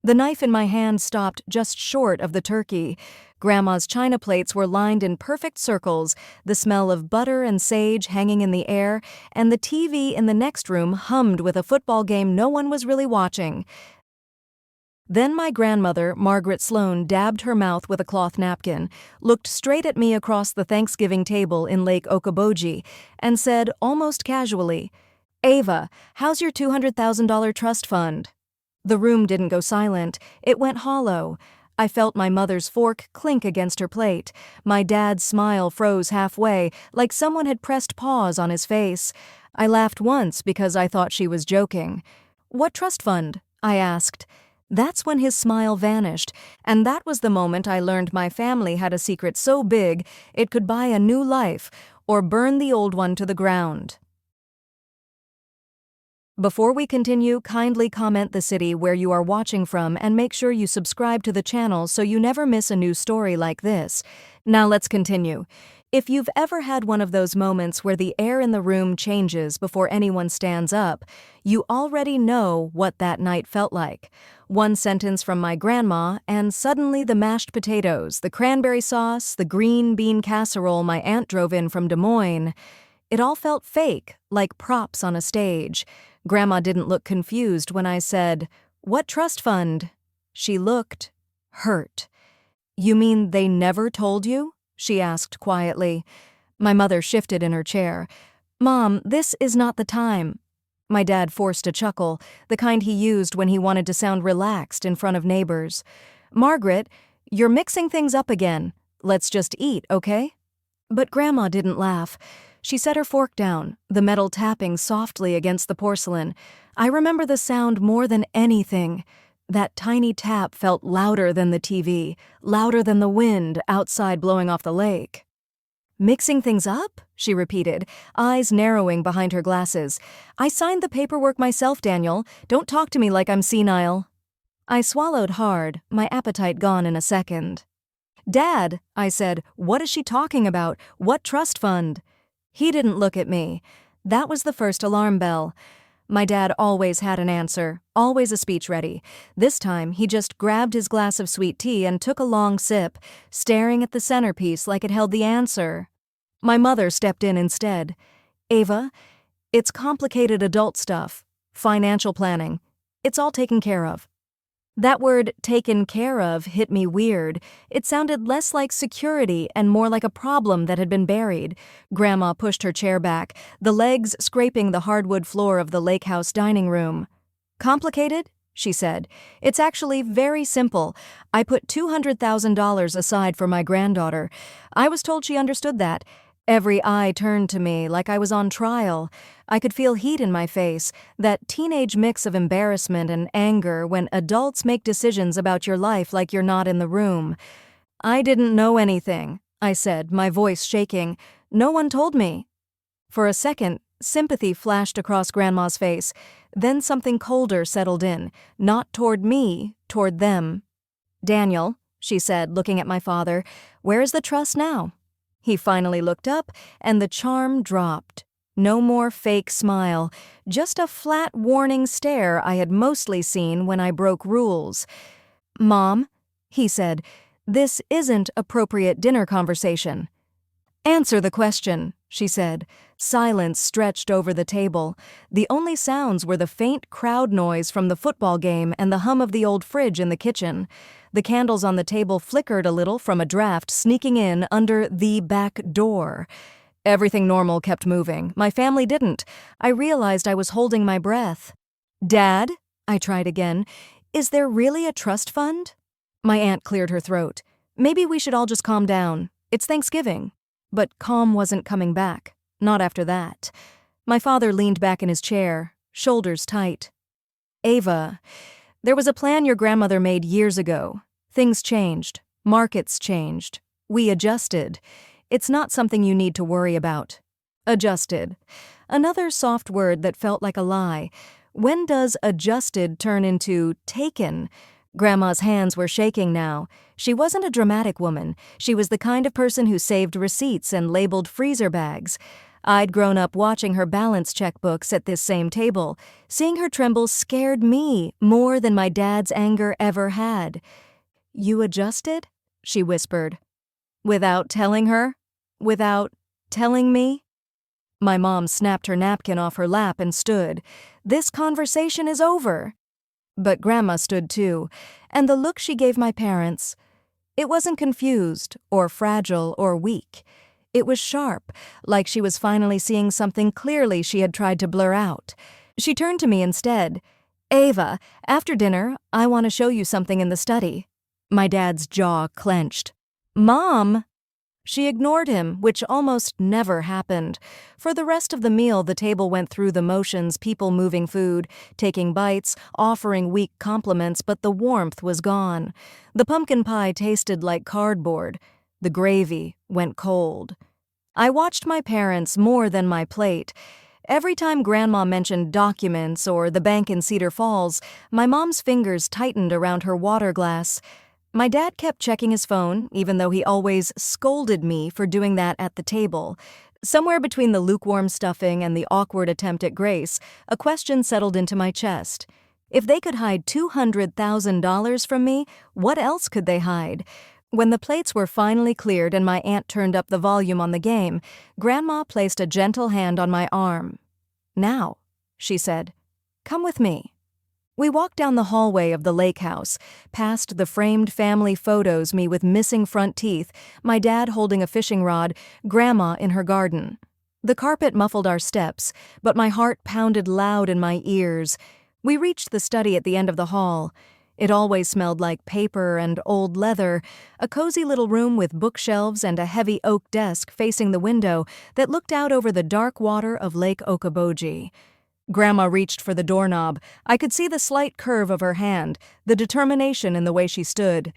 The knife in my hand stopped just short of the turkey. Grandma's china plates were lined in perfect circles, the smell of butter and sage hanging in the air, and the TV in the next room hummed with a football game no one was really watching. Then my grandmother, Margaret Sloane, dabbed her mouth with a cloth napkin, looked straight at me across the Thanksgiving table in Lake Okoboji, and said almost casually, "Ava, how's your $200,000 trust fund?" The room didn't go silent. It went hollow. I felt my mother's fork clink against her plate. My dad's smile froze halfway, like someone had pressed pause on his face. I laughed once because I thought she was joking. "What trust fund?" I asked. That's when his smile vanished, and that was the moment I learned my family had a secret so big it could buy a new life or burn the old one to the ground. Before we continue, kindly comment the city where you are watching from and make sure you subscribe to the channel so you never miss a new story like this. Now let's continue. If you've ever had one of those moments where the air in the room changes before anyone stands up, you already know what that night felt like. One sentence from my grandma, and suddenly the mashed potatoes, the cranberry sauce, the green bean casserole my aunt drove in from Des Moines. It all felt fake, like props on a stage. Grandma didn't look confused when I said, "What trust fund?" She looked hurt. "You mean they never told you?" she asked quietly. My mother shifted in her chair. "Mom, this is not the time." My dad forced a chuckle, the kind he used when he wanted to sound relaxed in front of neighbors. "Margaret, you're mixing things up again. Let's just eat, okay?" But Grandma didn't laugh. She set her fork down, the metal tapping softly against the porcelain. I remember the sound more than anything. That tiny tap felt louder than the TV, louder than the wind outside blowing off the lake. "Mixing things up?" she repeated, eyes narrowing behind her glasses. "I signed the paperwork myself, Daniel. Don't talk to me like I'm senile." I swallowed hard, my appetite gone in a second. "Dad," I said, "what is she talking about? What trust fund?" He didn't look at me. That was the first alarm bell. My dad always had an answer, always a speech ready. This time, he just grabbed his glass of sweet tea and took a long sip, staring at the centerpiece like it held the answer. My mother stepped in instead. "Ava, it's complicated adult stuff. Financial planning. It's all taken care of." That word, taken care of, hit me weird. It sounded less like security and more like a problem that had been buried. Grandma pushed her chair back, the legs scraping the hardwood floor of the lake house dining room. "Complicated?" she said. "It's actually very simple. I put $200,000 aside for my granddaughter. I was told she understood that. Every eye turned to me like I was on trial. I could feel heat in my face, that teenage mix of embarrassment and anger when adults make decisions about your life like you're not in the room. "I didn't know anything," I said, my voice shaking. "No one told me." For a second, sympathy flashed across Grandma's face. Then something colder settled in, not toward me, toward them. "Daniel," she said, looking at my father, "where is the trust now?" He finally looked up, and the charm dropped. No more fake smile, just a flat warning stare I had mostly seen when I broke rules. "Mom," he said, "this isn't appropriate dinner conversation." "Answer the question," she said. Silence stretched over the table. The only sounds were the faint crowd noise from the football game and the hum of the old fridge in the kitchen. The candles on the table flickered a little from a draft sneaking in under the back door. Everything normal kept moving. My family didn't. I realized I was holding my breath. "Dad?" I tried again. "Is there really a trust fund?" My aunt cleared her throat. "Maybe we should all just calm down. It's Thanksgiving." But calm wasn't coming back. Not after that. My father leaned back in his chair, shoulders tight. "Ava, there was a plan your grandmother made years ago. Things changed. Markets changed. We adjusted. It's not something you need to worry about." Adjusted. Another soft word that felt like a lie. When does adjusted turn into taken? Grandma's hands were shaking now. She wasn't a dramatic woman. She was the kind of person who saved receipts and labeled freezer bags. I'd grown up watching her balance checkbooks at this same table. Seeing her tremble scared me more than my dad's anger ever had. "You adjusted?" she whispered. "Without telling her? Without telling me?" My mom snapped her napkin off her lap and stood. "This conversation is over." But Grandma stood too, and the look she gave my parents, it wasn't confused or fragile or weak. It was sharp, like she was finally seeing something clearly she had tried to blur out. She turned to me instead. "Ava, after dinner, I want to show you something in the study." My dad's jaw clenched. "Mom!" She ignored him, which almost never happened. For the rest of the meal, the table went through the motions, people moving food, taking bites, offering weak compliments, but the warmth was gone. The pumpkin pie tasted like cardboard. The gravy went cold. I watched my parents more than my plate. Every time Grandma mentioned documents or the bank in Cedar Falls, my mom's fingers tightened around her water glass. My dad kept checking his phone, even though he always scolded me for doing that at the table. Somewhere between the lukewarm stuffing and the awkward attempt at grace, a question settled into my chest. If they could hide $200,000 from me, what else could they hide? When the plates were finally cleared and my aunt turned up the volume on the game, Grandma placed a gentle hand on my arm. "Now," she said, "come with me." We walked down the hallway of the lake house, past the framed family photos, me with missing front teeth, my dad holding a fishing rod, Grandma in her garden. The carpet muffled our steps, but my heart pounded loud in my ears. We reached the study at the end of the hall. It always smelled like paper and old leather, a cozy little room with bookshelves and a heavy oak desk facing the window that looked out over the dark water of Lake Okoboji. Grandma reached for the doorknob. I could see the slight curve of her hand, the determination in the way she stood.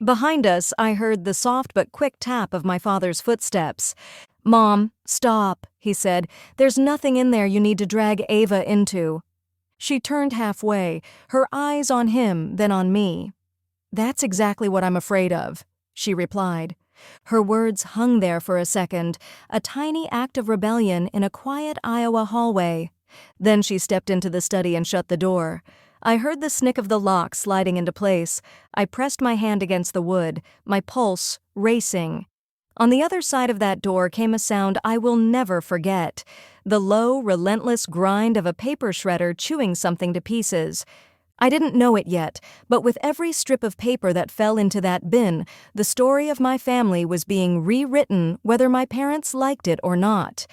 Behind us, I heard the soft but quick tap of my father's footsteps. "Mom, stop," he said. "There's nothing in there you need to drag Ava into." She turned halfway, her eyes on him, then on me. "That's exactly what I'm afraid of," she replied. Her words hung there for a second, a tiny act of rebellion in a quiet Iowa hallway. Then she stepped into the study and shut the door. I heard the snick of the lock sliding into place. I pressed my hand against the wood, my pulse racing. On the other side of that door came a sound I will never forget, the low, relentless grind of a paper shredder chewing something to pieces. I didn't know it yet, but with every strip of paper that fell into that bin, the story of my family was being rewritten whether my parents liked it or not.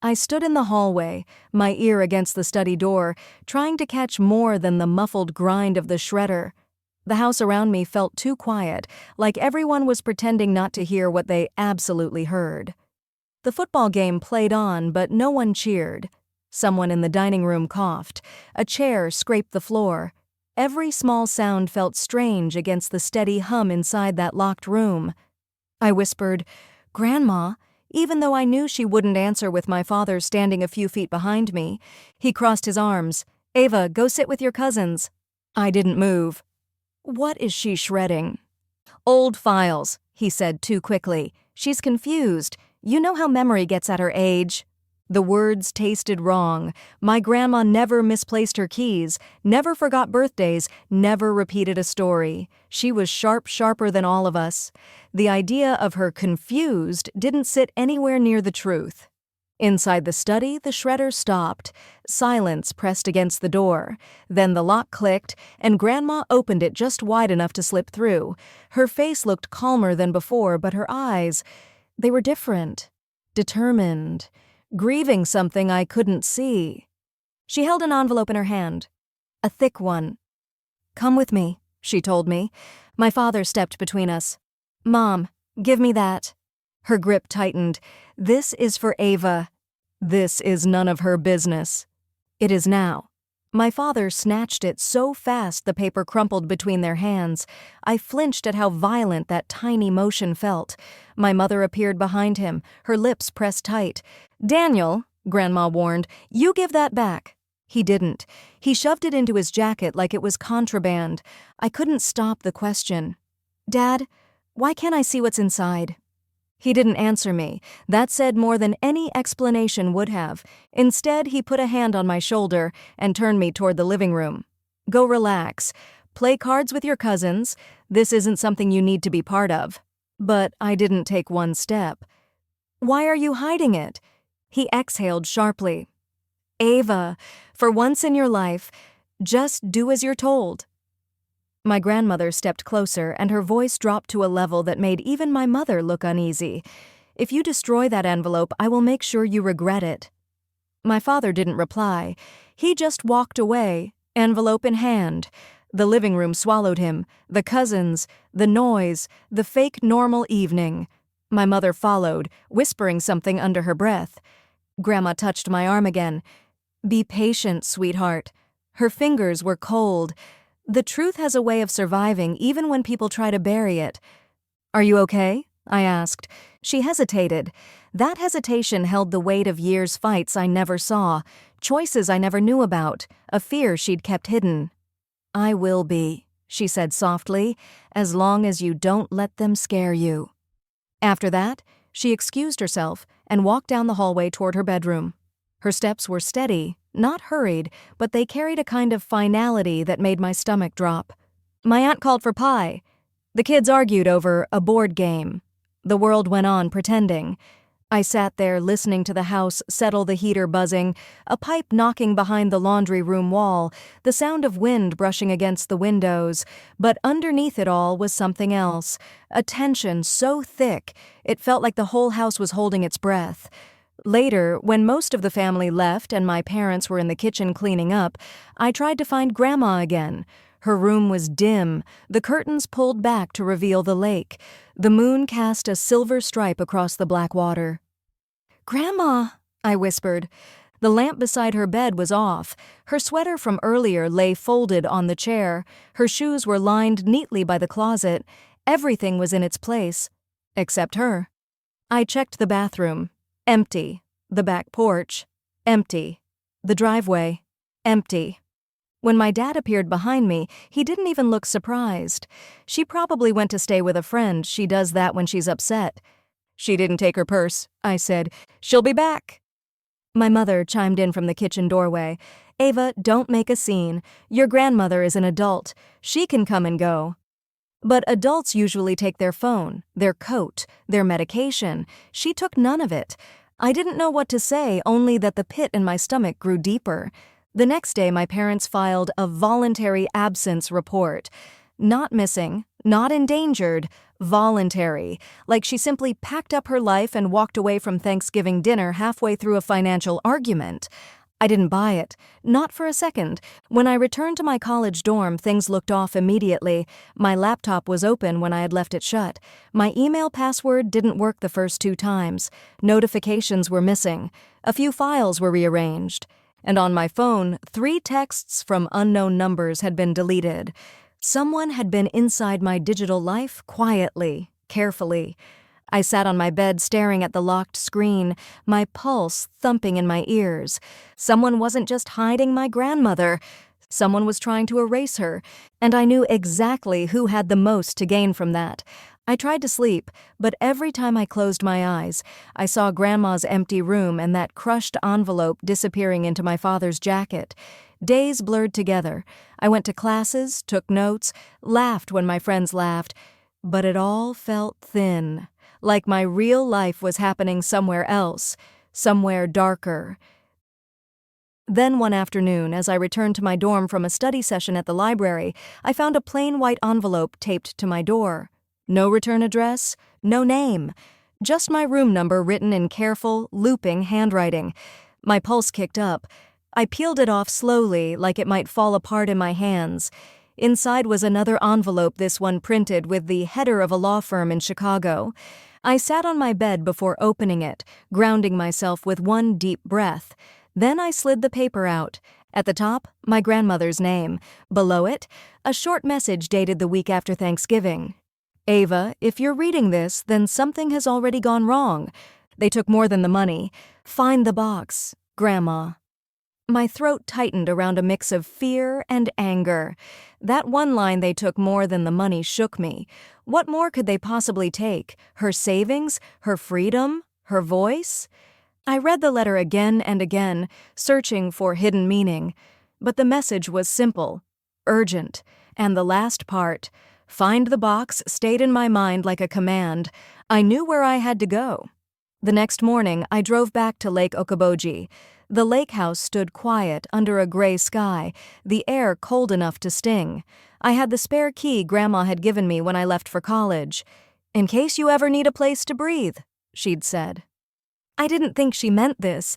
I stood in the hallway, my ear against the study door, trying to catch more than the muffled grind of the shredder. The house around me felt too quiet, like everyone was pretending not to hear what they absolutely heard. The football game played on, but no one cheered. Someone in the dining room coughed. A chair scraped the floor. Every small sound felt strange against the steady hum inside that locked room. I whispered, "Grandma," even though I knew she wouldn't answer with my father standing a few feet behind me. He crossed his arms. "Ava, go sit with your cousins." I didn't move. "What is she shredding?" "Old files," he said too quickly. "She's confused. You know how memory gets at her age." The words tasted wrong. My grandma never misplaced her keys, never forgot birthdays, never repeated a story. She was sharper than all of us. The idea of her confused didn't sit anywhere near the truth. Inside the study, the shredder stopped. Silence pressed against the door. Then the lock clicked, and Grandma opened it just wide enough to slip through. Her face looked calmer than before, but her eyes, they were different. Determined. Grieving something I couldn't see. She held an envelope in her hand. A thick one. "Come with me," she told me. My father stepped between us. "Mom, give me that." Her grip tightened. "This is for Ava. This is none of her business." "It is now." My father snatched it so fast the paper crumpled between their hands. I flinched at how violent that tiny motion felt. My mother appeared behind him, her lips pressed tight. "Daniel," Grandma warned, "you give that back." He didn't. He shoved it into his jacket like it was contraband. I couldn't stop the question. "Dad, why can't I see what's inside?" He didn't answer me. That said more than any explanation would have. Instead, he put a hand on my shoulder and turned me toward the living room. Go relax. Play cards with your cousins. This isn't something you need to be part of. But I didn't take one step. Why are you hiding it? He exhaled sharply. Ava, for once in your life, just do as you're told. My grandmother stepped closer, and her voice dropped to a level that made even my mother look uneasy. If you destroy that envelope, I will make sure you regret it. My father didn't reply. He just walked away, envelope in hand. The living room swallowed him, the cousins, the noise, the fake normal evening. My mother followed, whispering something under her breath. Grandma touched my arm again. Be patient, sweetheart. Her fingers were cold. The truth has a way of surviving even when people try to bury it. Are you okay? I asked. She hesitated. That hesitation held the weight of years' fights I never saw, choices I never knew about, a fear she'd kept hidden. I will be, she said softly, as long as you don't let them scare you. After that, she excused herself and walked down the hallway toward her bedroom. Her steps were steady, not hurried, but they carried a kind of finality that made my stomach drop. My aunt called for pie. The kids argued over a board game. The world went on pretending. I sat there listening to the house settle, the heater buzzing, a pipe knocking behind the laundry room wall, the sound of wind brushing against the windows, but underneath it all was something else, a tension so thick it felt like the whole house was holding its breath. Later, when most of the family left and my parents were in the kitchen cleaning up, I tried to find Grandma again. Her room was dim, the curtains pulled back to reveal the lake. The moon cast a silver stripe across the black water. Grandma, I whispered. The lamp beside her bed was off. Her sweater from earlier lay folded on the chair. Her shoes were lined neatly by the closet. Everything was in its place, except her. I checked the bathroom. Empty. The back porch. Empty. The driveway. Empty. When my dad appeared behind me, he didn't even look surprised. She probably went to stay with a friend. She does that when she's upset. She didn't take her purse, I said. She'll be back. My mother chimed in from the kitchen doorway. Ava, don't make a scene. Your grandmother is an adult. She can come and go. But adults usually take their phone, their coat, their medication. She took none of it. I didn't know what to say, only that the pit in my stomach grew deeper. The next day, my parents filed a voluntary absence report. Not missing, not endangered, voluntary, like she simply packed up her life and walked away from Thanksgiving dinner halfway through a financial argument. I didn't buy it, not for a second. When I returned to my college dorm, things looked off immediately. My laptop was open when I had left it shut. My email password didn't work the first 2 times. Notifications were missing. A few files were rearranged. And on my phone, 3 texts from unknown numbers had been deleted. Someone had been inside my digital life quietly, carefully. I sat on my bed staring at the locked screen, my pulse thumping in my ears. Someone wasn't just hiding my grandmother. Someone was trying to erase her, and I knew exactly who had the most to gain from that. I tried to sleep, but every time I closed my eyes, I saw Grandma's empty room and that crushed envelope disappearing into my father's jacket. Days blurred together. I went to classes, took notes, laughed when my friends laughed, but it all felt thin, like my real life was happening somewhere else, somewhere darker. Then one afternoon, as I returned to my dorm from a study session at the library, I found a plain white envelope taped to my door. No return address, no name, just my room number written in careful, looping handwriting. My pulse kicked up. I peeled it off slowly, like it might fall apart in my hands. Inside was another envelope, this one printed with the header of a law firm in Chicago. I sat on my bed before opening it, grounding myself with one deep breath. Then I slid the paper out. At the top, my grandmother's name. Below it, a short message dated the week after Thanksgiving. Ava, if you're reading this, then something has already gone wrong. They took more than the money. Find the box. Grandma. My throat tightened around a mix of fear and anger. That one line they took more than the money shook me. What more could they possibly take? Her savings? Her freedom? Her voice? I read the letter again and again, searching for hidden meaning. But the message was simple, urgent, and the last part, find the box, stayed in my mind like a command. I knew where I had to go. The next morning, I drove back to Lake Okoboji. The lake house stood quiet under a gray sky, the air cold enough to sting. I had the spare key Grandma had given me when I left for college. "In case you ever need a place to breathe," she'd said. I didn't think she meant this.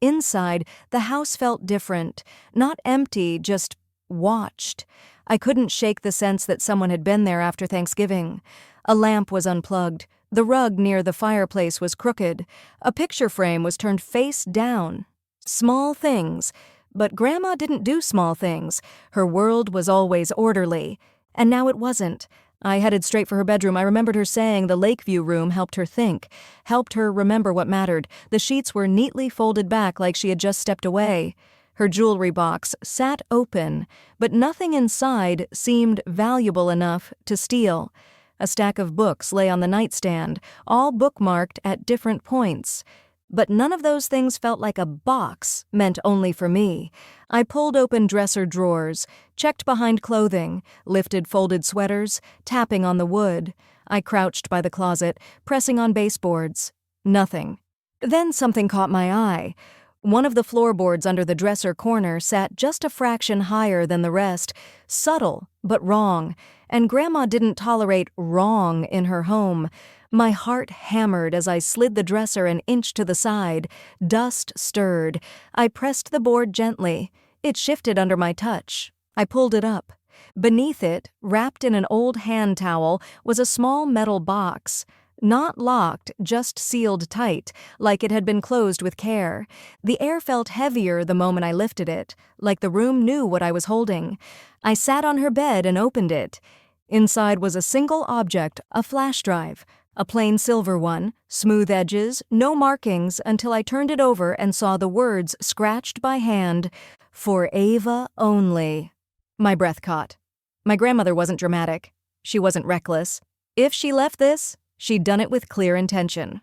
Inside, the house felt different, not empty, just watched. I couldn't shake the sense that someone had been there after Thanksgiving. A lamp was unplugged. The rug near the fireplace was crooked. A picture frame was turned face down. Small things. But Grandma didn't do small things. Her world was always orderly. And now it wasn't. I headed straight for her bedroom. I remembered her saying the Lakeview room helped her think, helped her remember what mattered. The sheets were neatly folded back like she had just stepped away. Her jewelry box sat open, but nothing inside seemed valuable enough to steal. A stack of books lay on the nightstand, all bookmarked at different points. But none of those things felt like a box meant only for me. I pulled open dresser drawers, checked behind clothing, lifted folded sweaters, tapping on the wood. I crouched by the closet, pressing on baseboards. Nothing. Then something caught my eye. One of the floorboards under the dresser corner sat just a fraction higher than the rest, subtle but wrong, and Grandma didn't tolerate wrong in her home. My heart hammered as I slid the dresser an inch to the side. Dust stirred. I pressed the board gently. It shifted under my touch. I pulled it up. Beneath it, wrapped in an old hand towel, was a small metal box. Not locked, just sealed tight, like it had been closed with care. The air felt heavier the moment I lifted it, like the room knew what I was holding. I sat on her bed and opened it. Inside was a single object, a flash drive. A plain silver one, smooth edges, no markings until I turned it over and saw the words scratched by hand, "For Ava only." My breath caught. My grandmother wasn't dramatic. She wasn't reckless. If she left this, she'd done it with clear intention.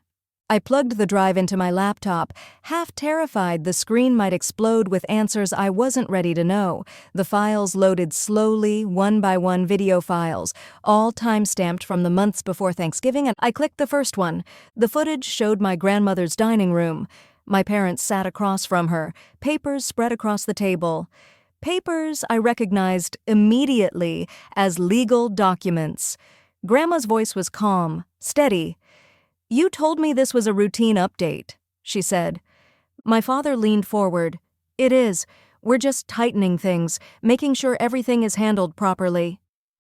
I plugged the drive into my laptop, half terrified the screen might explode with answers I wasn't ready to know. The files loaded slowly, one by one video files, all time-stamped from the months before Thanksgiving, and I clicked the first one. The footage showed my grandmother's dining room. My parents sat across from her, papers spread across the table. Papers I recognized immediately as legal documents. Grandma's voice was calm, steady. "You told me this was a routine update," she said. My father leaned forward. "It is. We're just tightening things, making sure everything is handled properly."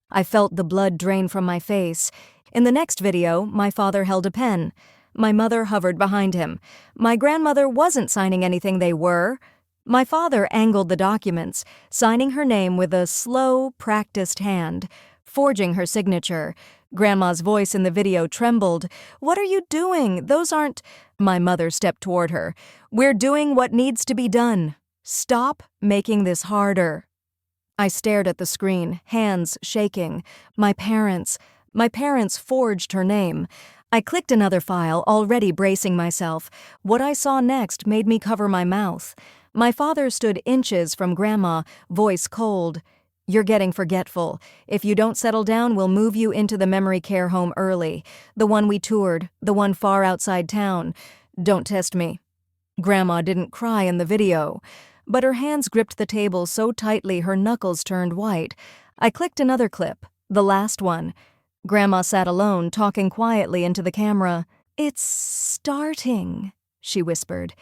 I felt the blood drain from my face. In the next video, my father held a pen. My mother hovered behind him. My grandmother wasn't signing anything, they were. My father angled the documents, signing her name with a slow, practiced hand, forging her signature. Grandma's voice in the video trembled. "What are you doing? Those aren't—" My mother stepped toward her. "We're doing what needs to be done. Stop making this harder." I stared at the screen, hands shaking. My parents forged her name. I clicked another file, already bracing myself. What I saw next made me cover my mouth. My father stood inches from Grandma, voice cold. "You're getting forgetful. If you don't settle down, we'll move you into the memory care home early. The one we toured, the one far outside town. Don't test me." Grandma didn't cry in the video, but her hands gripped the table so tightly her knuckles turned white. I clicked another clip, the last one. Grandma sat alone, talking quietly into the camera. "It's starting," she whispered.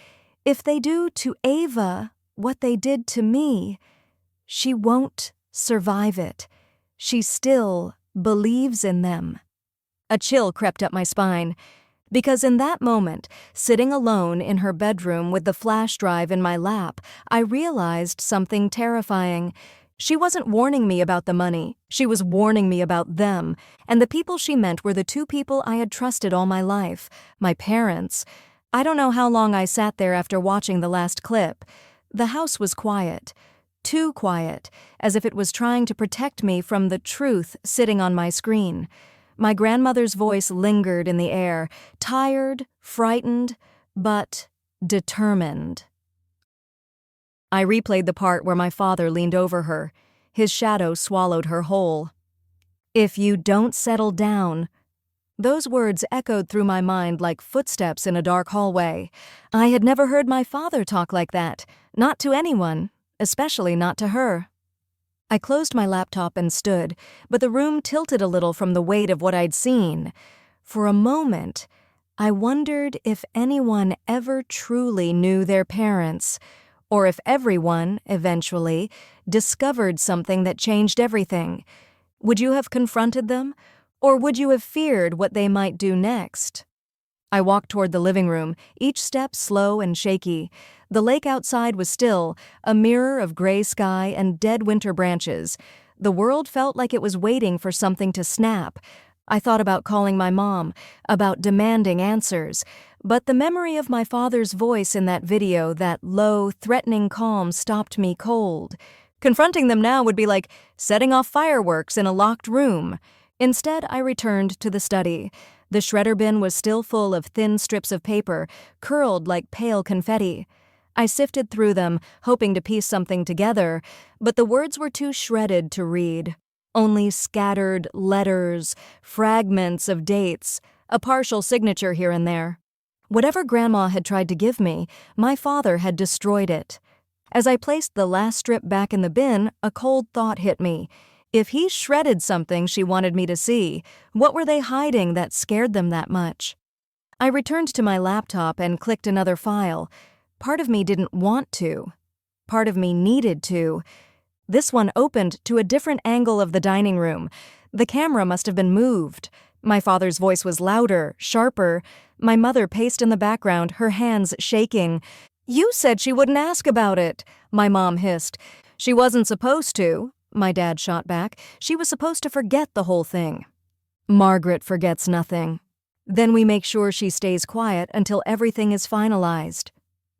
"If they do to Ava what they did to me, she won't survive it. She still believes in them." A chill crept up my spine, because in that moment, sitting alone in her bedroom with the flash drive in my lap, I realized something terrifying. She wasn't warning me about the money. She was warning me about them, and the people she meant were the two people I had trusted all my life, my parents. I don't know how long I sat there after watching the last clip. The house was quiet, too quiet, as if it was trying to protect me from the truth sitting on my screen. My grandmother's voice lingered in the air, tired, frightened, but determined. I replayed the part where my father leaned over her. His shadow swallowed her whole. "If you don't settle down." Those words echoed through my mind like footsteps in a dark hallway. I had never heard my father talk like that, not to anyone, especially not to her. I closed my laptop and stood, but the room tilted a little from the weight of what I'd seen. For a moment, I wondered if anyone ever truly knew their parents, or if everyone, eventually, discovered something that changed everything. Would you have confronted them, or would you have feared what they might do next? I walked toward the living room, each step slow and shaky. The lake outside was still, a mirror of gray sky and dead winter branches. The world felt like it was waiting for something to snap. I thought about calling my mom, about demanding answers, but the memory of my father's voice in that video, that low, threatening calm, stopped me cold. Confronting them now would be like setting off fireworks in a locked room. Instead, I returned to the study. The shredder bin was still full of thin strips of paper, curled like pale confetti. I sifted through them, hoping to piece something together, but the words were too shredded to read. Only scattered letters, fragments of dates, a partial signature here and there. Whatever Grandma had tried to give me, my father had destroyed it. As I placed the last strip back in the bin, a cold thought hit me. If he shredded something she wanted me to see, what were they hiding that scared them that much? I returned to my laptop and clicked another file. Part of me didn't want to. Part of me needed to. This one opened to a different angle of the dining room. The camera must have been moved. My father's voice was louder, sharper. My mother paced in the background, her hands shaking. "You said she wouldn't ask about it," my mom hissed. "She wasn't supposed to," my dad shot back. "She was supposed to forget the whole thing." Margaret forgets nothing. Then we make sure she stays quiet until everything is finalized.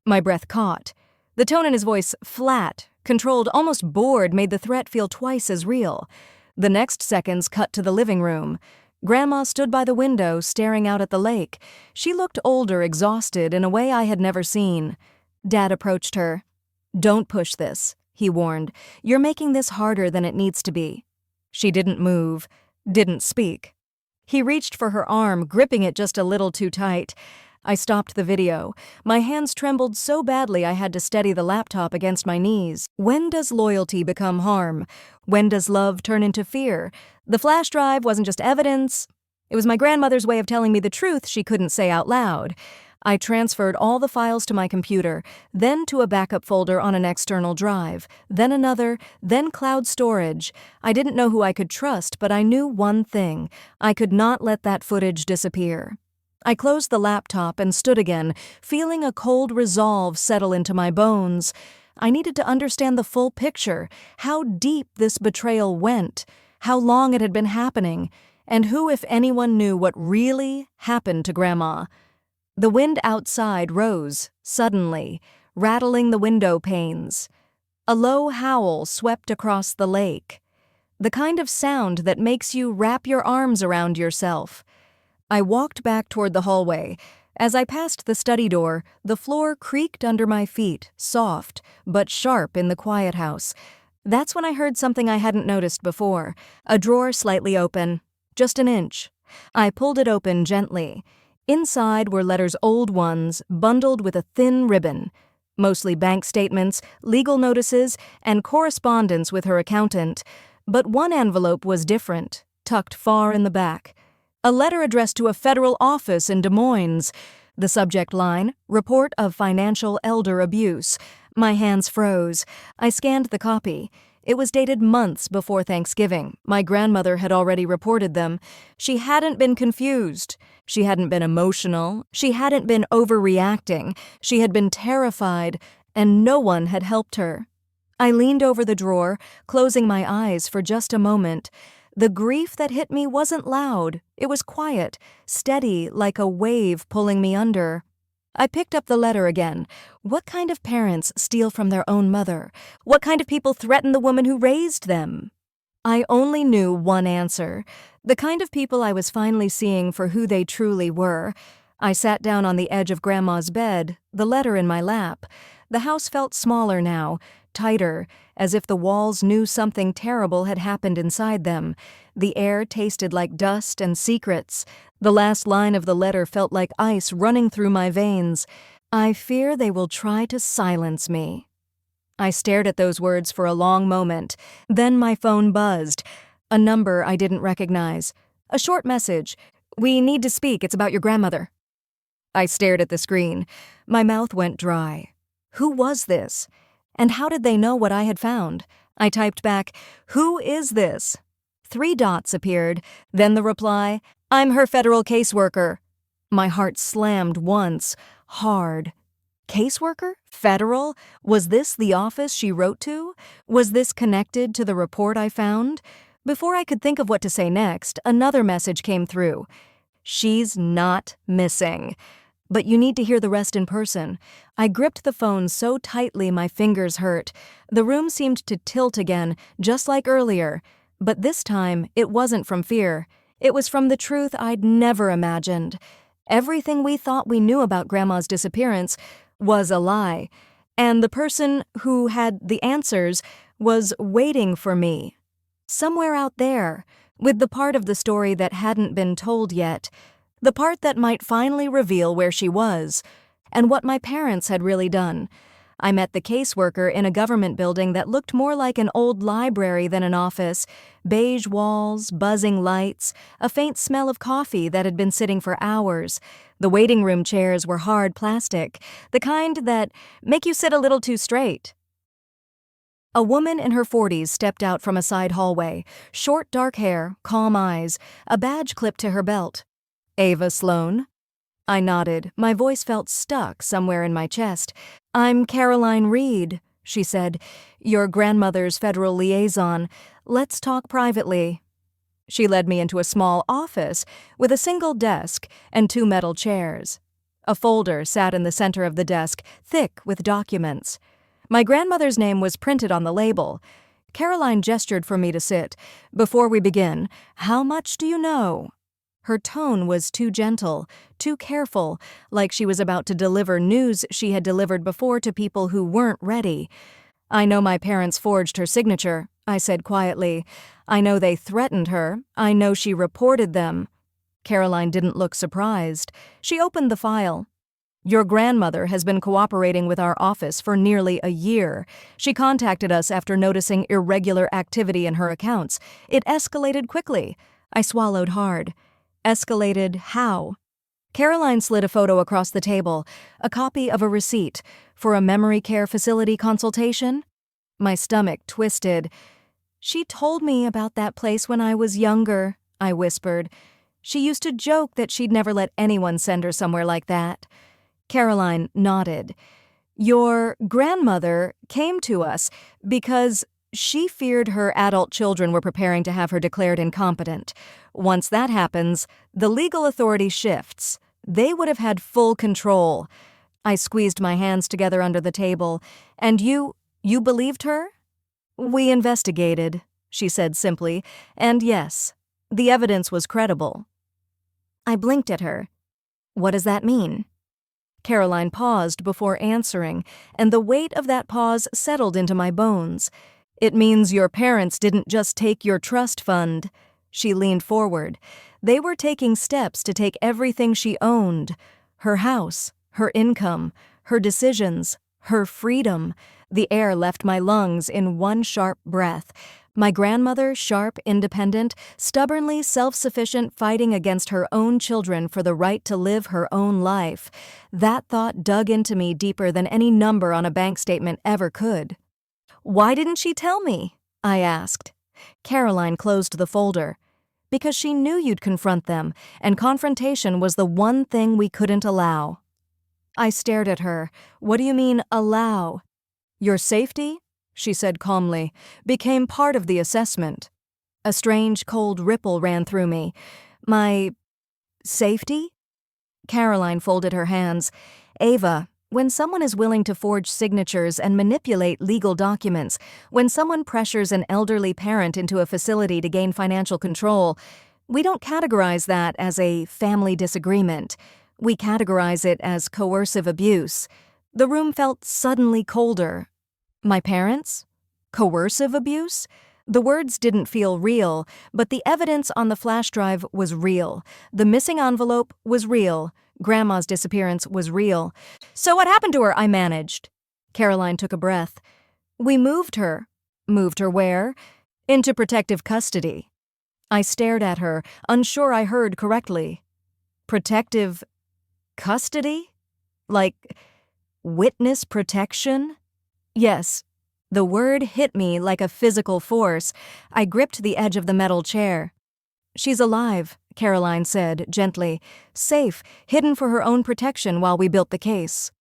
My breath caught. The tone in his voice, flat, controlled, almost bored, made the threat feel twice as real. The next seconds cut to the living room. Grandma stood by the window, staring out at the lake. She looked older, exhausted, in a way I had never seen. Dad approached her. "Don't push this," he warned. "You're making this harder than it needs to be." She didn't move, didn't speak. He reached for her arm, gripping it just a little too tight. I stopped the video. My hands trembled so badly I had to steady the laptop against my knees. When does loyalty become harm? When does love turn into fear? The flash drive wasn't just evidence. It was my grandmother's way of telling me the truth she couldn't say out loud. I transferred all the files to my computer, then to a backup folder on an external drive, then another, then cloud storage. I didn't know who I could trust, but I knew one thing. I could not let that footage disappear. I closed the laptop and stood again, feeling a cold resolve settle into my bones. I needed to understand the full picture, how deep this betrayal went, how long it had been happening, and who, if anyone, knew what really happened to Grandma. The wind outside rose, suddenly, rattling the window panes. A low howl swept across the lake, the kind of sound that makes you wrap your arms around yourself. I walked back toward the hallway. As I passed the study door, the floor creaked under my feet, soft, but sharp in the quiet house. That's when I heard something I hadn't noticed before, a drawer slightly open, just an inch. I pulled it open gently. Inside were letters, old ones, bundled with a thin ribbon, mostly bank statements, legal notices, and correspondence with her accountant. But one envelope was different, tucked far in the back. A letter addressed to a federal office in Des Moines. The subject line, Report of Financial Elder Abuse. My hands froze. I scanned the copy. It was dated months before Thanksgiving. My grandmother had already reported them. She hadn't been confused. She hadn't been emotional. She hadn't been overreacting. She had been terrified, and no one had helped her. I leaned over the drawer, closing my eyes for just a moment. The grief that hit me wasn't loud. It was quiet, steady, like a wave pulling me under. I picked up the letter again. What kind of parents steal from their own mother? What kind of people threaten the woman who raised them? I only knew one answer. The kind of people I was finally seeing for who they truly were. I sat down on the edge of Grandma's bed, the letter in my lap. The house felt smaller now, tighter, as if the walls knew something terrible had happened inside them. The air tasted like dust and secrets. The last line of the letter felt like ice running through my veins. I fear they will try to silence me. I stared at those words for a long moment. Then my phone buzzed. A number I didn't recognize. A short message. "We need to speak. It's about your grandmother." I stared at the screen. My mouth went dry. Who was this? And how did they know what I had found? I typed back, "Who is this?" 3 dots appeared, then the reply, "I'm her federal caseworker." My heart slammed once, hard. Caseworker? Federal? Was this the office she wrote to? Was this connected to the report I found? Before I could think of what to say next, another message came through. "She's not missing. But you need to hear the rest in person." I gripped the phone so tightly my fingers hurt. The room seemed to tilt again, just like earlier. But this time, it wasn't from fear. It was from the truth I'd never imagined. Everything we thought we knew about Grandma's disappearance was a lie. And the person who had the answers was waiting for me. Somewhere out there, with the part of the story that hadn't been told yet. The part that might finally reveal where she was, and what my parents had really done. I met the caseworker in a government building that looked more like an old library than an office. Beige walls, buzzing lights, a faint smell of coffee that had been sitting for hours. The waiting room chairs were hard plastic, the kind that make you sit a little too straight. A woman in her 40s stepped out from a side hallway, short dark hair, calm eyes, a badge clipped to her belt. "Ava Sloan?" I nodded. My voice felt stuck somewhere in my chest. "I'm Caroline Reed," she said, "your grandmother's federal liaison. Let's talk privately." She led me into a small office with a single desk and 2 metal chairs. A folder sat in the center of the desk, thick with documents. My grandmother's name was printed on the label. Caroline gestured for me to sit. "Before we begin, how much do you know?" Her tone was too gentle, too careful, like she was about to deliver news she had delivered before to people who weren't ready. "I know my parents forged her signature," I said quietly. "I know they threatened her. I know she reported them." Caroline didn't look surprised. She opened the file. "Your grandmother has been cooperating with our office for nearly a year. She contacted us after noticing irregular activity in her accounts. It escalated quickly." I swallowed hard. Escalated how? Caroline slid a photo across the table, a copy of a receipt for a memory care facility consultation. My stomach twisted. "She told me about that place when I was younger," I whispered. "She used to joke that she'd never let anyone send her somewhere like that." Caroline nodded. "Your grandmother came to us because she feared her adult children were preparing to have her declared incompetent. Once that happens, the legal authority shifts. They would have had full control." I squeezed my hands together under the table. "And you believed her?" "We investigated," she said simply, "and yes, the evidence was credible." I blinked at her. "What does that mean?" Caroline paused before answering, and the weight of that pause settled into my bones. "It means your parents didn't just take your trust fund." She leaned forward. "They were taking steps to take everything she owned. Her house, her income, her decisions, her freedom." The air left my lungs in one sharp breath. My grandmother, sharp, independent, stubbornly self-sufficient, fighting against her own children for the right to live her own life. That thought dug into me deeper than any number on a bank statement ever could. "Why didn't she tell me?" I asked. Caroline closed the folder. "Because she knew you'd confront them, and confrontation was the one thing we couldn't allow." I stared at her. "What do you mean, allow?" "Your safety," she said calmly, "became part of the assessment." A strange, cold ripple ran through me. "My safety?" Caroline folded her hands. Ava, when someone is willing to forge signatures and manipulate legal documents, when someone pressures an elderly parent into a facility to gain financial control, we don't categorize that as a family disagreement. We categorize it as coercive abuse. The room felt suddenly colder. My parents? Coercive abuse? The words didn't feel real, but the evidence on the flash drive was real. The missing envelope was real. Grandma's disappearance was real. So what happened to her? I managed. Caroline took a breath. We moved her. Moved her where? Into protective custody. I stared at her, unsure I heard correctly. Protective custody? Like witness protection? Yes. The word hit me like a physical force. I gripped the edge of the metal chair. She's alive, Caroline said, gently. Safe, hidden for her own protection while we built the case.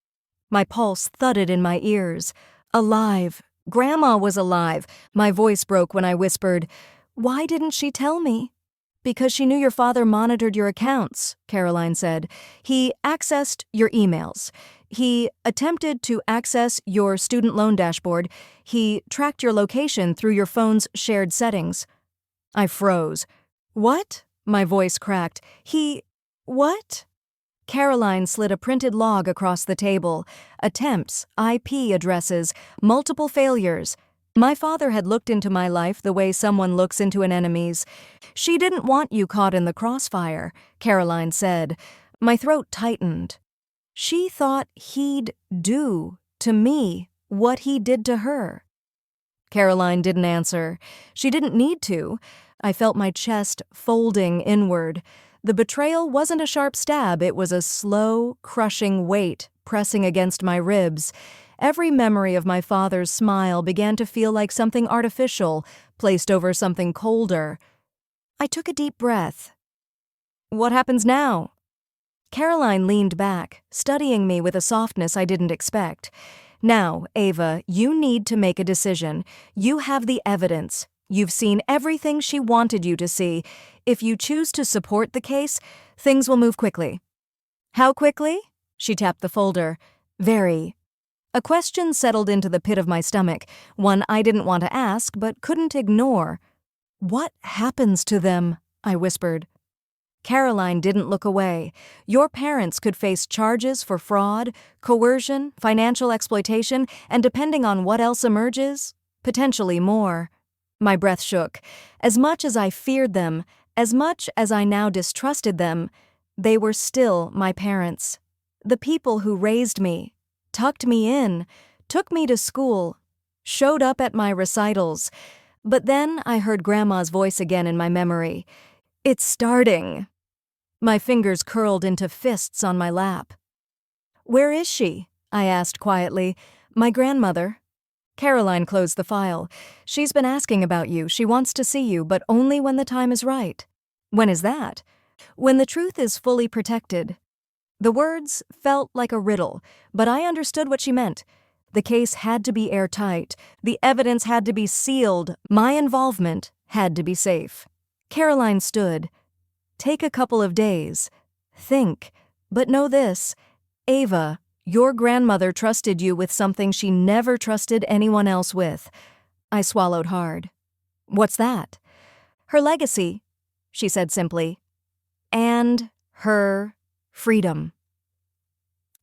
My pulse thudded in my ears. Alive. Grandma was alive. My voice broke when I whispered, "Why didn't she tell me?" Because she knew your father monitored your accounts, Caroline said. He accessed your emails. He attempted to access your student loan dashboard. He tracked your location through your phone's shared settings. I froze. What? My voice cracked. What? Caroline slid a printed log across the table. Attempts, IP addresses, multiple failures. My father had looked into my life the way someone looks into an enemy's. She didn't want you caught in the crossfire, Caroline said. My throat tightened. She thought he'd do to me what he did to her. Caroline didn't answer. She didn't need to. I felt my chest folding inward. The betrayal wasn't a sharp stab, it was a slow, crushing weight pressing against my ribs. Every memory of my father's smile began to feel like something artificial, placed over something colder. I took a deep breath. What happens now? Caroline leaned back, studying me with a softness I didn't expect. Now, Ava, you need to make a decision. You have the evidence. You've seen everything she wanted you to see. If you choose to support the case, things will move quickly. How quickly? She tapped the folder. Very. A question settled into the pit of my stomach, one I didn't want to ask but couldn't ignore. What happens to them? I whispered. Caroline didn't look away. Your parents could face charges for fraud, coercion, financial exploitation, and depending on what else emerges, potentially more. My breath shook. As much as I feared them, as much as I now distrusted them, they were still my parents. The people who raised me, tucked me in, took me to school, showed up at my recitals. But then I heard Grandma's voice again in my memory. It's starting. My fingers curled into fists on my lap. Where is she? I asked quietly. My grandmother. Caroline closed the file. She's been asking about you. She wants to see you, but only when the time is right. When is that? When the truth is fully protected. The words felt like a riddle, but I understood what she meant. The case had to be airtight. The evidence had to be sealed. My involvement had to be safe. Caroline stood. Take a couple of days. Think. But know this. Ava, your grandmother trusted you with something she never trusted anyone else with. I swallowed hard. What's that? Her legacy, she said simply. And her freedom.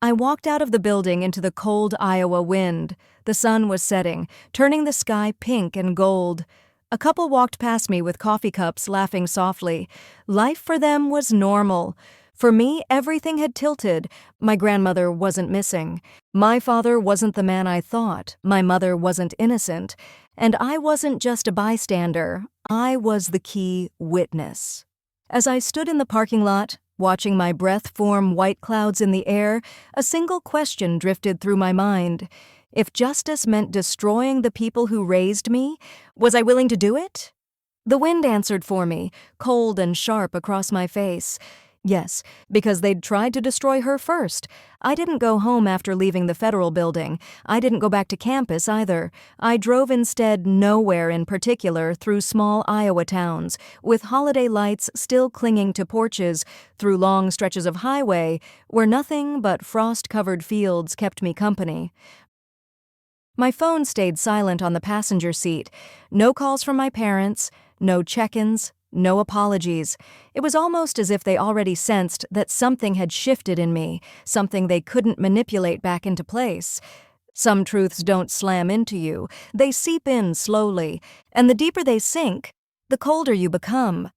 I walked out of the building into the cold Iowa wind. The sun was setting, turning the sky pink and gold. A couple walked past me with coffee cups, laughing softly. Life for them was normal. For me, everything had tilted. My grandmother wasn't missing. My father wasn't the man I thought. My mother wasn't innocent. And I wasn't just a bystander. I was the key witness. As I stood in the parking lot, watching my breath form white clouds in the air, a single question drifted through my mind. If justice meant destroying the people who raised me, was I willing to do it? The wind answered for me, cold and sharp across my face. Yes, because they'd tried to destroy her first. I didn't go home after leaving the federal building. I didn't go back to campus either. I drove instead nowhere in particular through small Iowa towns, with holiday lights still clinging to porches, through long stretches of highway where nothing but frost-covered fields kept me company. My phone stayed silent on the passenger seat. No calls from my parents, no check-ins, no apologies. It was almost as if they already sensed that something had shifted in me, something they couldn't manipulate back into place. Some truths don't slam into you. They seep in slowly, and the deeper they sink, the colder you become.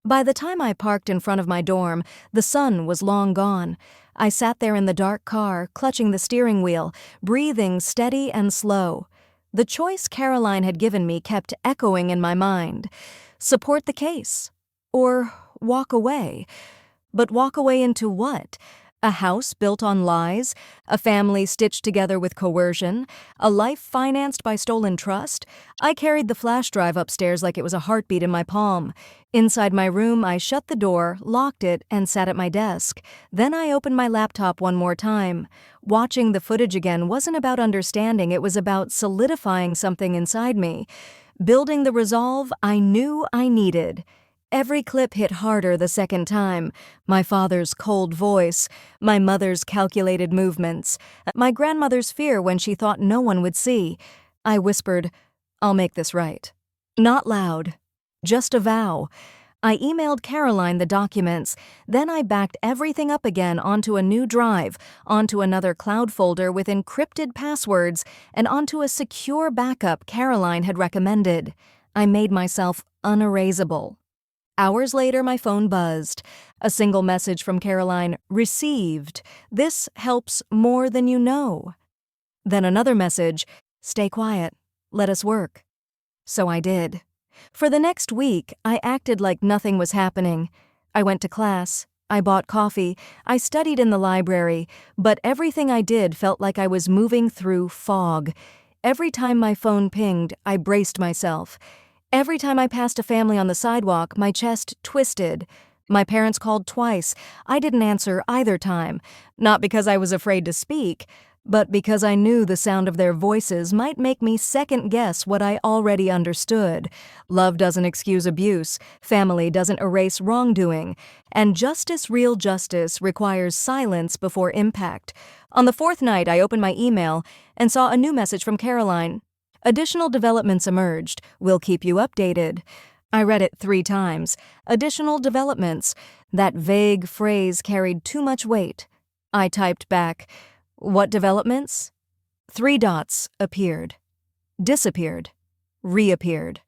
By the time I parked in front of my dorm, the sun was long gone. I sat there in the dark car, clutching the steering wheel, breathing steady and slow. The choice Caroline had given me kept echoing in my mind. Support the case. Or walk away. But walk away into what? A house built on lies? A family stitched together with coercion? A life financed by stolen trust? I carried the flash drive upstairs like it was a heartbeat in my palm. Inside my room, I shut the door, locked it, and sat at my desk. Then I opened my laptop one more time. Watching the footage again wasn't about understanding, it was about solidifying something inside me. Building the resolve I knew I needed. Every clip hit harder the second time. My father's cold voice, my mother's calculated movements, my grandmother's fear when she thought no one would see. I whispered, "I'll make this right." Not loud, just a vow. I emailed Caroline the documents, then I backed everything up again onto a new drive, onto another cloud folder with encrypted passwords, and onto a secure backup Caroline had recommended. I made myself unerasable. Hours later, my phone buzzed. A single message from Caroline, "Received. This helps more than you know." Then another message, "Stay quiet. Let us work." So I did. For the next week, I acted like nothing was happening. I went to class. I bought coffee. I studied in the library. But everything I did felt like I was moving through fog. Every time my phone pinged, I braced myself. Every time I passed a family on the sidewalk, my chest twisted. My parents called twice. I didn't answer either time, not because I was afraid to speak, but because I knew the sound of their voices might make me second-guess what I already understood. Love doesn't excuse abuse, family doesn't erase wrongdoing, and real justice, requires silence before impact. On the fourth night, I opened my email and saw a new message from Caroline. "Additional developments emerged. We'll keep you updated." I read it 3 times. Additional developments. That vague phrase carried too much weight. I typed back, "What developments?" 3 dots appeared. Disappeared. Reappeared.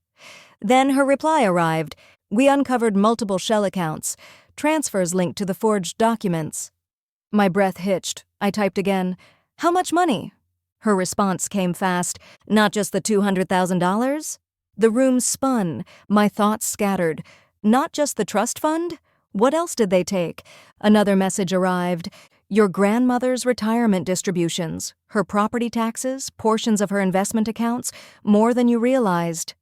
Then her reply arrived. "We uncovered multiple shell accounts. Transfers linked to the forged documents." My breath hitched. I typed again, "How much money?" Her response came fast. "Not just the $200,000? The room spun. My thoughts scattered. "Not just the trust fund? What else did they take?" Another message arrived. "Your grandmother's retirement distributions, her property taxes, portions of her investment accounts, more than you realized."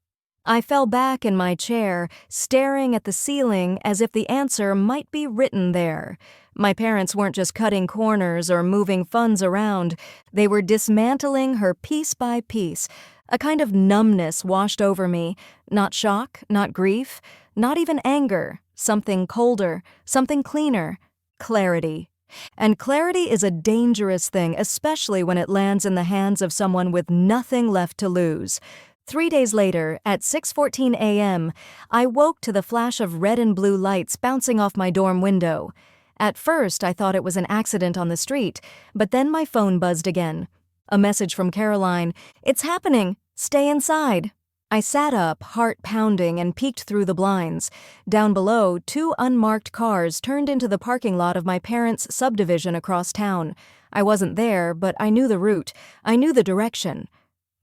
I fell back in my chair, staring at the ceiling as if the answer might be written there. My parents weren't just cutting corners or moving funds around. They were dismantling her piece by piece. A kind of numbness washed over me. Not shock, not grief, not even anger. Something colder, something cleaner. Clarity. And clarity is a dangerous thing, especially when it lands in the hands of someone with nothing left to lose. 3 days later, at 6:14 a.m., I woke to the flash of red and blue lights bouncing off my dorm window. At first, I thought it was an accident on the street, but then my phone buzzed again. A message from Caroline, "It's happening. Stay inside." I sat up, heart pounding, and peeked through the blinds. Down below, 2 unmarked cars turned into the parking lot of my parents' subdivision across town. I wasn't there, but I knew the route. I knew the direction.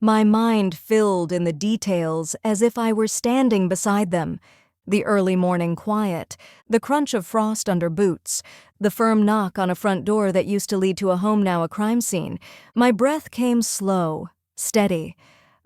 My mind filled in the details as if I were standing beside them. The early morning quiet, the crunch of frost under boots, the firm knock on a front door that used to lead to a home now a crime scene. My breath came slow, steady.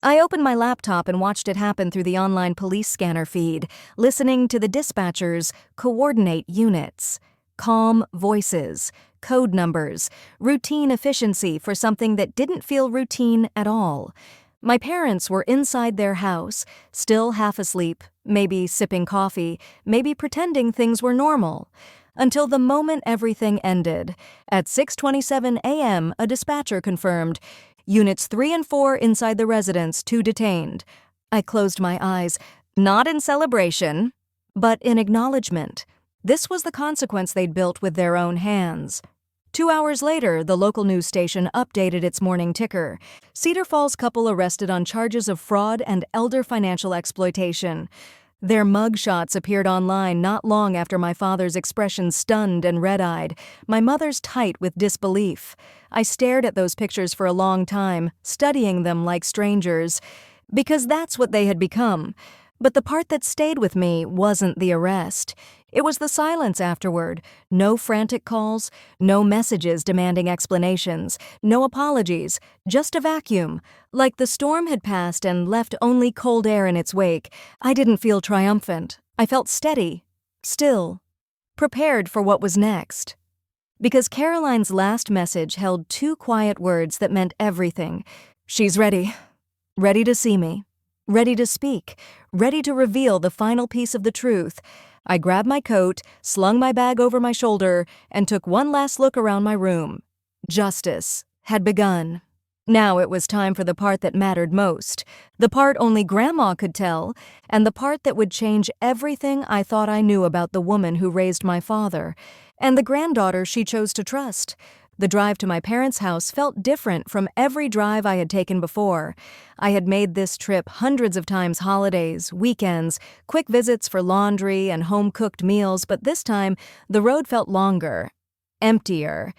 I opened my laptop and watched it happen through the online police scanner feed, listening to the dispatchers coordinate units. calm voices, code numbers, routine efficiency for something that didn't feel routine at all. My parents were inside their house, still half asleep, maybe sipping coffee, maybe pretending things were normal. Until the moment everything ended. At 6:27 a.m., a dispatcher confirmed, Units 3 and 4 inside the residence, 2 detained. I closed my eyes, not in celebration, but in acknowledgement. This was the consequence they'd built with their own hands. 2 hours later, the local news station updated its morning ticker. Cedar Falls couple arrested on charges of fraud and elder financial exploitation. Their mugshots appeared online not long after my father's expression stunned and red-eyed, my mother's tight with disbelief. I stared at those pictures for a long time, studying them like strangers, because that's what they had become. But the part that stayed with me wasn't the arrest. It was the silence afterward. No frantic calls, no messages demanding explanations, no apologies, just a vacuum. Like the storm had passed and left only cold air in its wake. I didn't feel triumphant. I felt steady, still, prepared for what was next. Because Caroline's last message held 2 quiet words that meant everything. She's ready. Ready to see me. Ready to speak. Ready to reveal the final piece of the truth. I grabbed my coat, slung my bag over my shoulder, and took one last look around my room. Justice had begun. Now it was time for the part that mattered most, the part only Grandma could tell, and the part that would change everything I thought I knew about the woman who raised my father, and the granddaughter she chose to trust. The drive to my parents' house felt different from every drive I had taken before. I had made this trip hundreds of times, holidays, weekends, quick visits for laundry and home-cooked meals, but this time the road felt longer, emptier.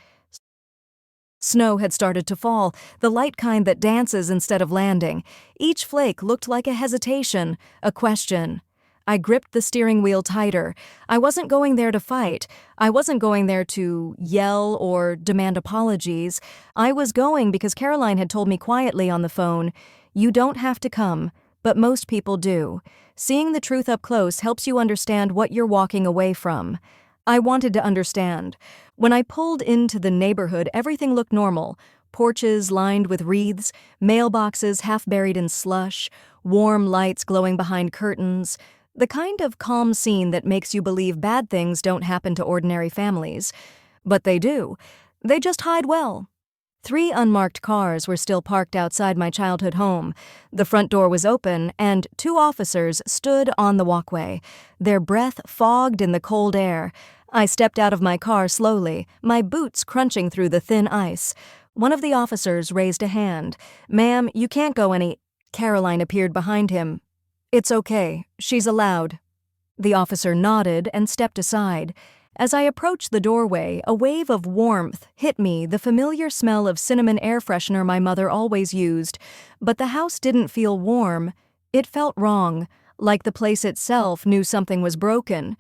Snow had started to fall, the light kind that dances instead of landing. Each flake looked like a hesitation, a question. I gripped the steering wheel tighter. I wasn't going there to fight. I wasn't going there to yell or demand apologies. I was going because Caroline had told me quietly on the phone, "You don't have to come, but most people do. Seeing the truth up close helps you understand what you're walking away from." I wanted to understand. When I pulled into the neighborhood, everything looked normal. Porches lined with wreaths, mailboxes half buried in slush, warm lights glowing behind curtains. The kind of calm scene that makes you believe bad things don't happen to ordinary families. But they do. They just hide well. 3 unmarked cars were still parked outside my childhood home. The front door was open, and 2 officers stood on the walkway, their breath fogged in the cold air. I stepped out of my car slowly, my boots crunching through the thin ice. One of the officers raised a hand. "Ma'am, you can't go any—" Caroline appeared behind him. "It's okay. She's allowed." The officer nodded and stepped aside. As I approached the doorway, a wave of warmth hit me, the familiar smell of cinnamon air freshener my mother always used. But the house didn't feel warm. It felt wrong, like the place itself knew something was broken.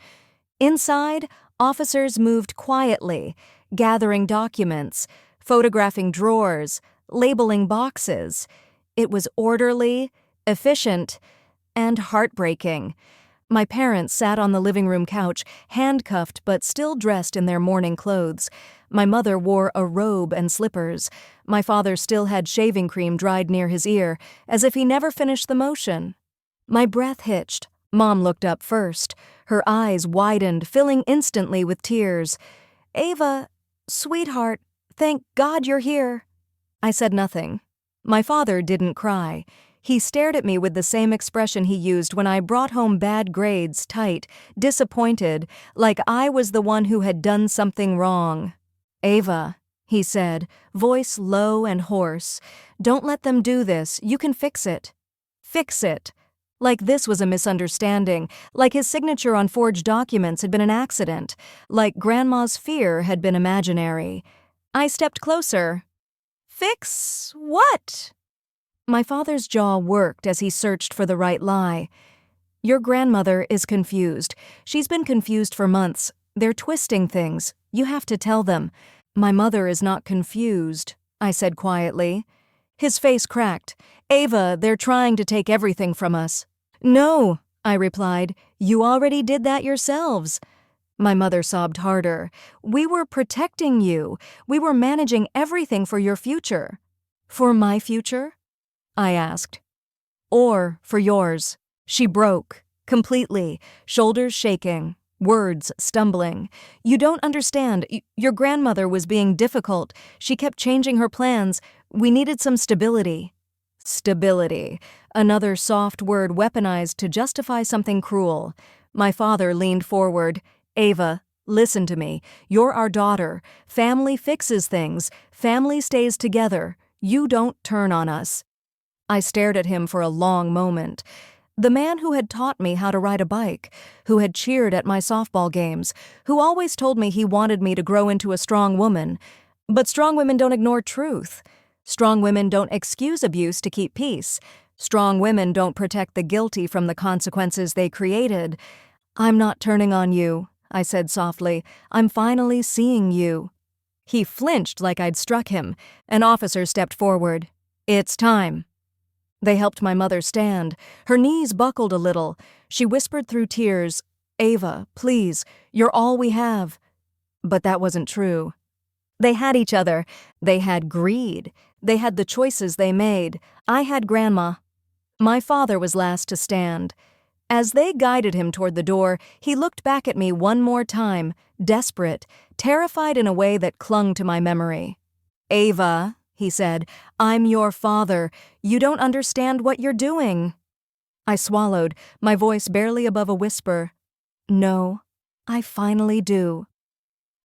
Inside, officers moved quietly, gathering documents, photographing drawers, labeling boxes. It was orderly, efficient, and heartbreaking. My parents sat on the living room couch, handcuffed but still dressed in their morning clothes. My mother wore a robe and slippers. My father still had shaving cream dried near his ear, as if he never finished the motion. My breath hitched. Mom looked up first. Her eyes widened, filling instantly with tears. "Ava, sweetheart, thank God you're here." I said nothing. My father didn't cry. He stared at me with the same expression he used when I brought home bad grades, tight, disappointed, like I was the one who had done something wrong. "Ava," he said, voice low and hoarse, "don't let them do this. You can fix it." Fix it. Like this was a misunderstanding, like his signature on forged documents had been an accident, like Grandma's fear had been imaginary. I stepped closer. "Fix what?" My father's jaw worked as he searched for the right lie. "Your grandmother is confused. She's been confused for months. They're twisting things. You have to tell them." "My mother is not confused," I said quietly. His face cracked. "Ava, they're trying to take everything from us." "No," I replied. "You already did that yourselves." My mother sobbed harder. "We were protecting you. We were managing everything for your future." "For my future?" I asked. "Or for yours." She broke, completely, shoulders shaking, words stumbling. "You don't understand. Your grandmother was being difficult. She kept changing her plans. We needed some stability." Stability. Another soft word weaponized to justify something cruel. My father leaned forward. "Ava, listen to me. You're our daughter. Family fixes things. Family stays together. You don't turn on us." I stared at him for a long moment. The man who had taught me how to ride a bike, who had cheered at my softball games, who always told me he wanted me to grow into a strong woman. But strong women don't ignore truth. Strong women don't excuse abuse to keep peace. Strong women don't protect the guilty from the consequences they created. "I'm not turning on you," I said softly. "I'm finally seeing you." He flinched like I'd struck him. An officer stepped forward. "It's time." They helped my mother stand. Her knees buckled a little. She whispered through tears, "Ava, please, you're all we have." But that wasn't true. They had each other. They had greed. They had the choices they made. I had Grandma. My father was last to stand. As they guided him toward the door, he looked back at me one more time, desperate, terrified in a way that clung to my memory. "Ava," he said, "I'm your father. You don't understand what you're doing." I swallowed, my voice barely above a whisper. "No, I finally do."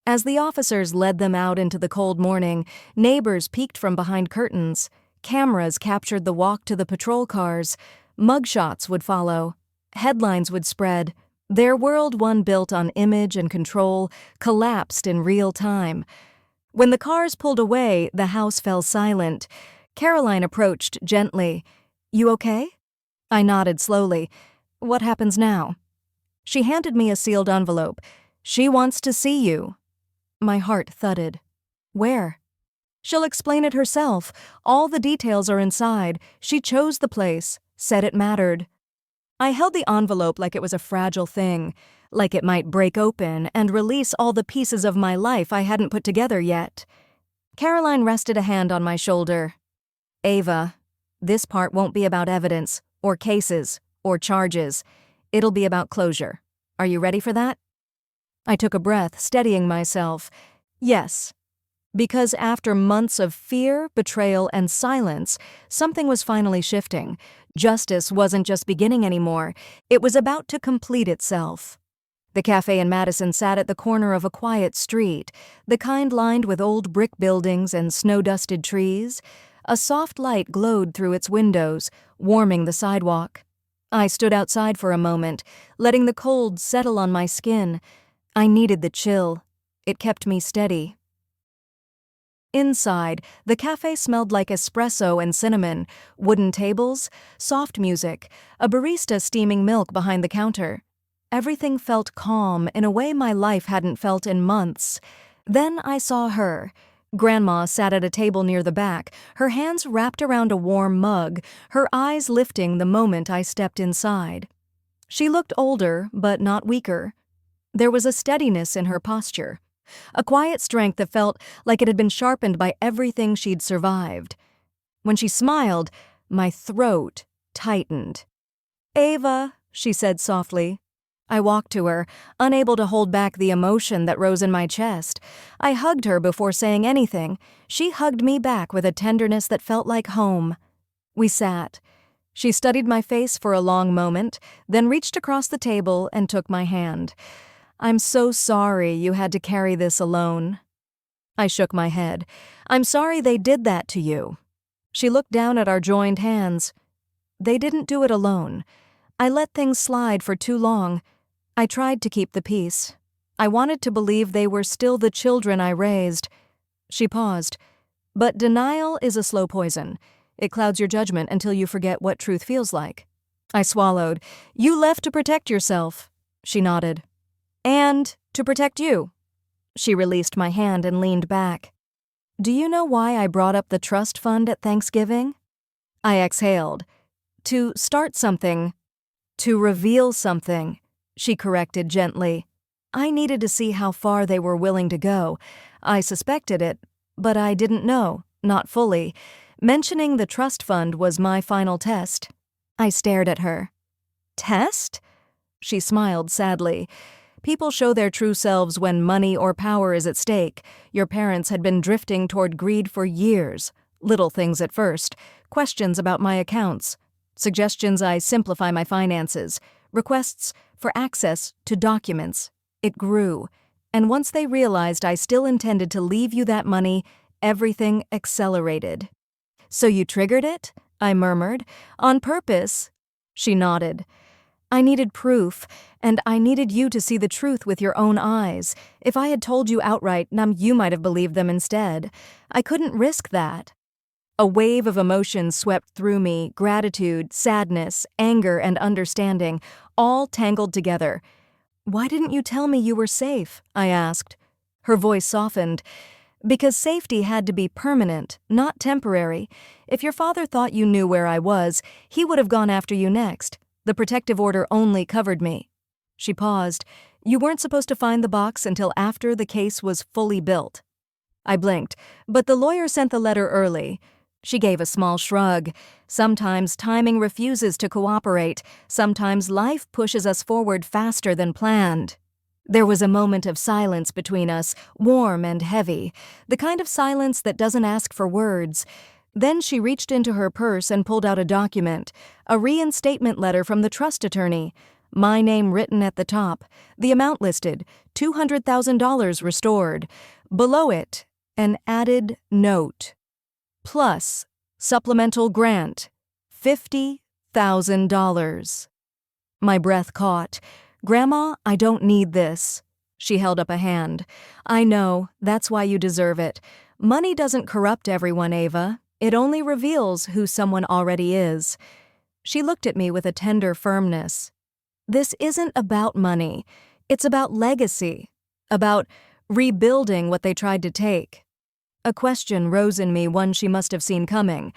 As the officers led them out into the cold morning, neighbors peeked from behind curtains. Cameras captured the walk to the patrol cars. Mugshots would follow. Headlines would spread. Their world, one built on image and control, collapsed in real time. When the cars pulled away, the house fell silent. Caroline approached gently. "You okay?" I nodded slowly. "What happens now?" She handed me a sealed envelope. "She wants to see you." My heart thudded. "Where?" "She'll explain it herself. All the details are inside. She chose the place, said it mattered." I held the envelope like it was a fragile thing, like it might break open and release all the pieces of my life I hadn't put together yet. Caroline rested a hand on my shoulder. "Ava, this part won't be about evidence, or cases, or charges. It'll be about closure. Are you ready for that?" I took a breath, steadying myself. Yes. Because after months of fear, betrayal, and silence, something was finally shifting. Justice wasn't just beginning anymore. It was about to complete itself. The cafe in Madison sat at the corner of a quiet street, the kind lined with old brick buildings and snow-dusted trees. A soft light glowed through its windows, warming the sidewalk. I stood outside for a moment, letting the cold settle on my skin. I needed the chill. It kept me steady. Inside, the cafe smelled like espresso and cinnamon, wooden tables, soft music, a barista steaming milk behind the counter. Everything felt calm in a way my life hadn't felt in months. Then I saw her. Grandma sat at a table near the back, her hands wrapped around a warm mug, her eyes lifting the moment I stepped inside. She looked older, but not weaker. There was a steadiness in her posture. A quiet strength that felt like it had been sharpened by everything she'd survived. When she smiled, my throat tightened. "Ava," she said softly. I walked to her, unable to hold back the emotion that rose in my chest. I hugged her before saying anything. She hugged me back with a tenderness that felt like home. We sat. She studied my face for a long moment, then reached across the table and took my hand. "I'm so sorry you had to carry this alone." I shook my head. "I'm sorry they did that to you." She looked down at our joined hands. "They didn't do it alone. I let things slide for too long. I tried to keep the peace. I wanted to believe they were still the children I raised." She paused. "But denial is a slow poison. It clouds your judgment until you forget what truth feels like." I swallowed. "You left to protect yourself." She nodded. "And to protect you." She released my hand and leaned back. "Do you know why I brought up the trust fund at Thanksgiving?" I exhaled. "To start something. To reveal something," she corrected gently. I needed to see how far they were willing to go. I suspected it, but I didn't know, not fully. Mentioning the trust fund was my final test. I stared at her. Test? She smiled sadly. People show their true selves when money or power is at stake. Your parents had been drifting toward greed for years. Little things at first. Questions about my accounts. Suggestions I simplify my finances. Requests for access to documents. It grew. And once they realized I still intended to leave you that money, everything accelerated. So you triggered it? I murmured. On purpose? She nodded. I needed proof, and I needed you to see the truth with your own eyes. If I had told you outright, you might have believed them instead. I couldn't risk that. A wave of emotions swept through me, gratitude, sadness, anger, and understanding, all tangled together. Why didn't you tell me you were safe? I asked. Her voice softened. Because safety had to be permanent, not temporary. If your father thought you knew where I was, he would have gone after you next. The protective order only covered me. She paused. You weren't supposed to find the box until after the case was fully built. I blinked, but the lawyer sent the letter early. She gave a small shrug. Sometimes timing refuses to cooperate. Sometimes life pushes us forward faster than planned. There was a moment of silence between us, warm and heavy, the kind of silence that doesn't ask for words. Then she reached into her purse and pulled out a document, a reinstatement letter from the trust attorney. My name written at the top, the amount listed, $200,000 restored. Below it, an added note. Plus, supplemental grant, $50,000. My breath caught. Grandma, I don't need this. She held up a hand. I know, that's why you deserve it. Money doesn't corrupt everyone, Ava. It only reveals who someone already is. She looked at me with a tender firmness. This isn't about money. It's about legacy. About rebuilding what they tried to take. A question rose in me, one she must have seen coming.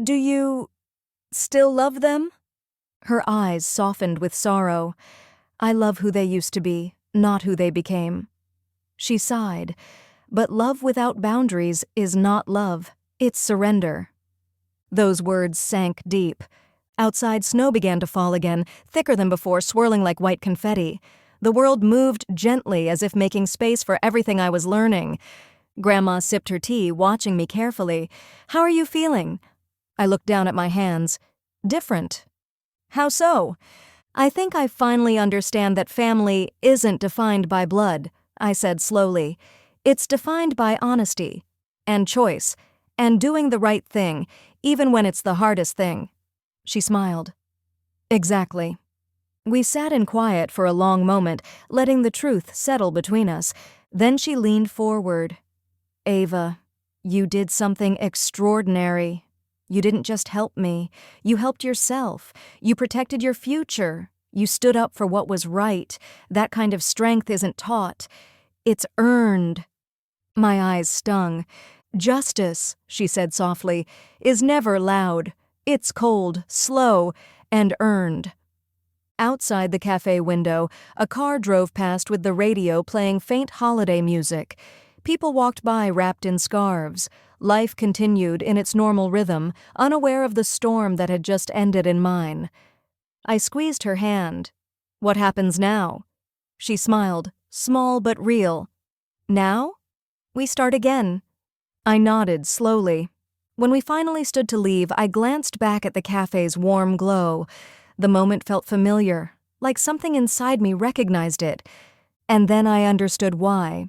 Do you still love them? Her eyes softened with sorrow. I love who they used to be, not who they became. She sighed. But love without boundaries is not love. It's surrender. Those words sank deep. Outside, snow began to fall again, thicker than before, swirling like white confetti. The world moved gently, as if making space for everything I was learning. Grandma sipped her tea, watching me carefully. How are you feeling? I looked down at my hands. Different. How so? I think I finally understand that family isn't defined by blood, I said slowly. It's defined by honesty, and choice, and doing the right thing, even when it's the hardest thing. She smiled. Exactly. We sat in quiet for a long moment, letting the truth settle between us. Then she leaned forward. Ava, you did something extraordinary. You didn't just help me. You helped yourself. You protected your future. You stood up for what was right. That kind of strength isn't taught. It's earned. My eyes stung. Justice, she said softly, is never loud. It's cold, slow, and earned. Outside the cafe window, a car drove past with the radio playing faint holiday music. People walked by wrapped in scarves. Life continued in its normal rhythm, unaware of the storm that had just ended in mine. I squeezed her hand. What happens now? She smiled, small but real. Now? We start again. I nodded slowly. When we finally stood to leave, I glanced back at the cafe's warm glow. The moment felt familiar, like something inside me recognized it. And then I understood why.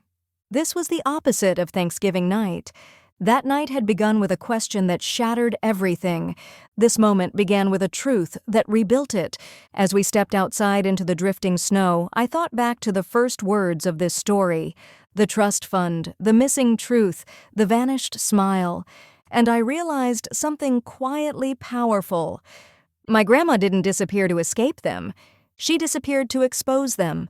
This was the opposite of Thanksgiving night. That night had begun with a question that shattered everything. This moment began with a truth that rebuilt it. As we stepped outside into the drifting snow, I thought back to the first words of this story. The trust fund, the missing truth, the vanished smile. And I realized something quietly powerful. My grandma didn't disappear to escape them. She disappeared to expose them.